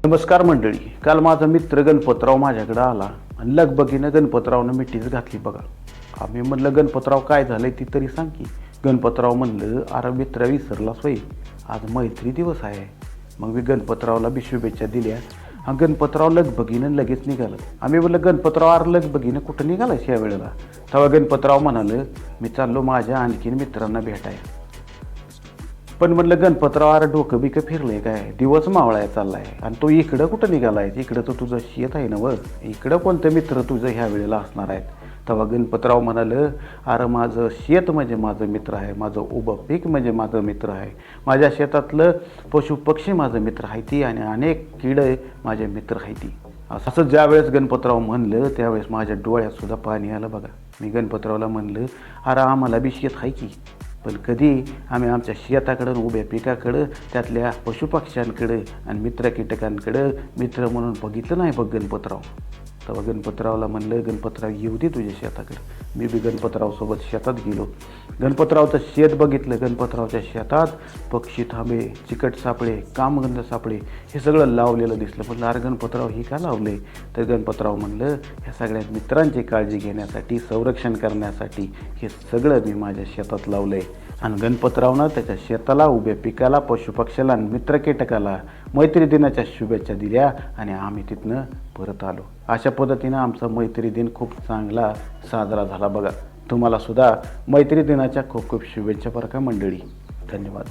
नमस्कार मंडळी. काल माझा मित्र गणपतराव माझ्याकडे आला आणि लगबगीनं गणपतरावनं मिठीच घातली बघा. आम्ही म्हणलं गणपतराव काय झालंय ती तरी सांग की. गणपतराव म्हणलं अरे मित्र विसरलास होय, आज मैत्री दिवस आहे. मग मी गणपतरावला बी शुभेच्छा दिल्या. हा गणपतराव लगबगीनं लगेच निघालं. आम्ही म्हणलं गणपतराव अरे लगबगीनं कुठं निघालायस या वेळेला. तेव्हा गणपतराव म्हणालं मी चाललो माझ्या आणखीन मित्रांना भेटायला. पण म्हणलं गणपतराव अरे डोकं बिकं फिरलंय काय, दिवस मावळाय चाललाय आणि तो इकडं कुठं निघालाय, इकडं तर तुझं शेत आहे ना व, इकडं कोणतं मित्र तुझं ह्या वेळेला असणार आहेत. तेव्हा गणपतराव म्हणालं अरे माझं शेत म्हणजे माझं मित्र आहे, माझं उभं पीक म्हणजे माझं मित्र आहे, माझ्या शेतातलं पशुपक्षी माझं मित्र आहे ती आणि अनेक किडे माझे मित्र आहे ती. असं ज्यावेळेस गणपतराव म्हणलं त्यावेळेस माझ्या डोळ्यात सुद्धा पाणी आलं बघा. मी गणपतरावला म्हणलं अरे आम्हाला बी शेत आहे की, पण कधी आम्ही आमच्या शेताकडं उभ्या पिकाकडं त्यातल्या पशुपक्ष्यांकडं आणि मित्र कीटकांकडं मित्र म्हणून बघितलं नाही बघ गणपतराव. तेव्हा गणपतरावला म्हणलं गणपतराव येऊ दे तुझ्या शेताकडं. मी बी गणपतरावसोबत शेतात गेलो. गणपतरावचं शेत बघितलं. गणपतरावच्या शेतात पक्षी थांबे, चिकट सापळे, कामगंध सापळे हे सगळं लावलेलं दिसलं. म्हणलं अरे गणपतराव हे का लावलं. तर गणपतराव म्हणलं ह्या सगळ्या मित्रांची काळजी घेण्यासाठी, संरक्षण करण्यासाठी हे सगळं मी माझ्या शेतात लावलं आहे. आणि गणपतरावनं त्याच्या शेताला, उभ्या पिकाला, पशुपक्ष्याला आणि मित्रकीटकाला मैत्री दिनाच्या शुभेच्छा दिल्या आणि आम्ही तिथनं परत आलो. अशा पद्धतीनं आमचा मैत्री दिन खूप चांगला साजरा झाला बघा. तुम्हाला सुद्धा मैत्री दिनाच्या खूप खूप शुभेच्छा बरं का मंडळी. धन्यवाद.